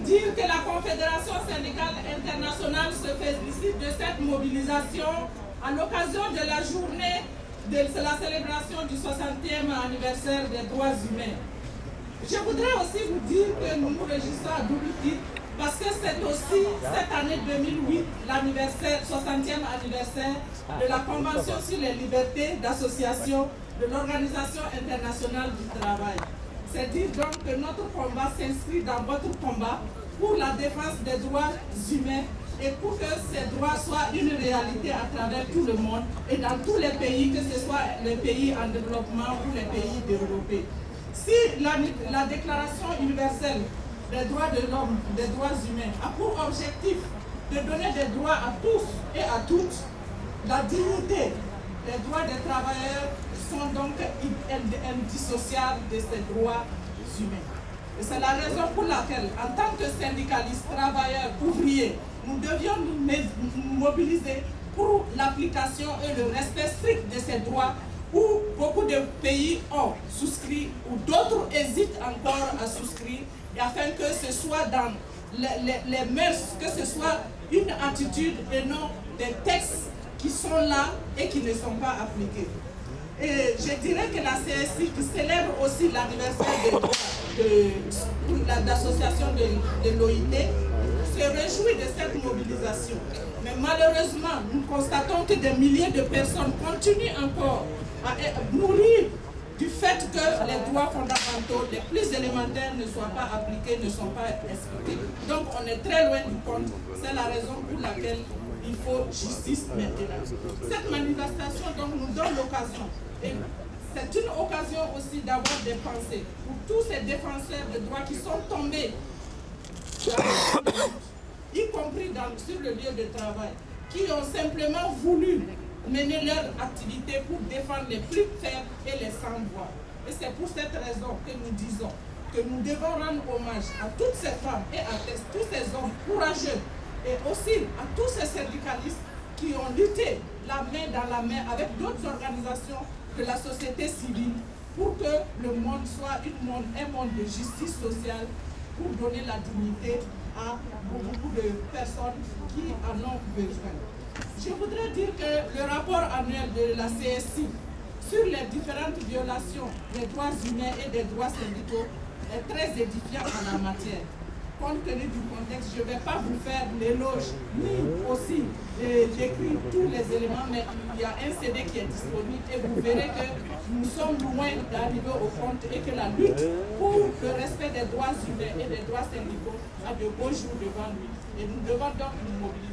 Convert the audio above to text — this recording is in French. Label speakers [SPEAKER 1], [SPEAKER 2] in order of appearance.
[SPEAKER 1] dire que la Confédération syndicale internationale se félicite de cette mobilisation à l'occasion de la journée de la célébration du 60e anniversaire des droits humains. Je voudrais aussi vous dire que nous nous réjouissons à double titre parce que c'est aussi cette année 2008 l'anniversaire, 60e anniversaire de la Convention sur les libertés d'association de l'Organisation internationale du travail. C'est dire donc que notre combat s'inscrit dans votre combat pour la défense des droits humains et pour que ces droits soient une réalité à travers tout le monde et dans tous les pays, que ce soit les pays en développement ou les pays développés. Si la Déclaration universelle des droits de l'homme, des droits humains, a pour objectif de donner des droits à tous et à toutes, la dignité des droits des travailleurs sont donc indissociables de ces droits humains. Et c'est la raison pour laquelle, en tant que syndicalistes, travailleurs, ouvriers, nous devions nous mobiliser pour l'application et le respect strict de ces droits où beaucoup de pays ont souscrit ou d'autres hésitent encore à souscrire, et afin que ce soit dans les mœurs, que ce soit une attitude et non des textes qui sont là et qui ne sont pas appliqués. Et je dirais que la CSI, qui célèbre aussi l'anniversaire de l'association de l'OIT, se réjouit de cette mobilisation. Mais malheureusement, nous constatons que des milliers de personnes continuent encore à mourir du fait que les droits fondamentaux les plus élémentaires ne soient pas appliqués, ne sont pas respectés. Donc on est très loin du compte. C'est la raison pour laquelle il faut justice maintenant. Cette manifestation donc nous donne l'occasion, et c'est une occasion aussi d'avoir des pensées pour tous ces défenseurs de droits qui sont tombés, y compris sur le lieu de travail, qui ont simplement voulu mener leur activité pour défendre les plus faibles et les sans-voix. Et c'est pour cette raison que nous disons que nous devons rendre hommage à toutes ces femmes et à tous ces hommes courageux, et aussi à tous ces syndicalistes qui ont lutté la main dans la main avec d'autres organisations de la société civile pour que le monde soit un monde de justice sociale, pour donner la dignité à beaucoup de personnes qui en ont besoin. Je voudrais dire que le rapport annuel de la CSI sur les différentes violations des droits humains et des droits syndicaux est très édifiant en la matière. Compte tenu du contexte, je ne vais pas vous faire l'éloge ni aussi décrire tous les éléments, mais il y a un CD qui est disponible et vous verrez que nous sommes loin d'arriver au compte et que la lutte pour le respect des droits humains et des droits syndicaux a de beaux jours devant lui. Et nous devons donc nous mobiliser.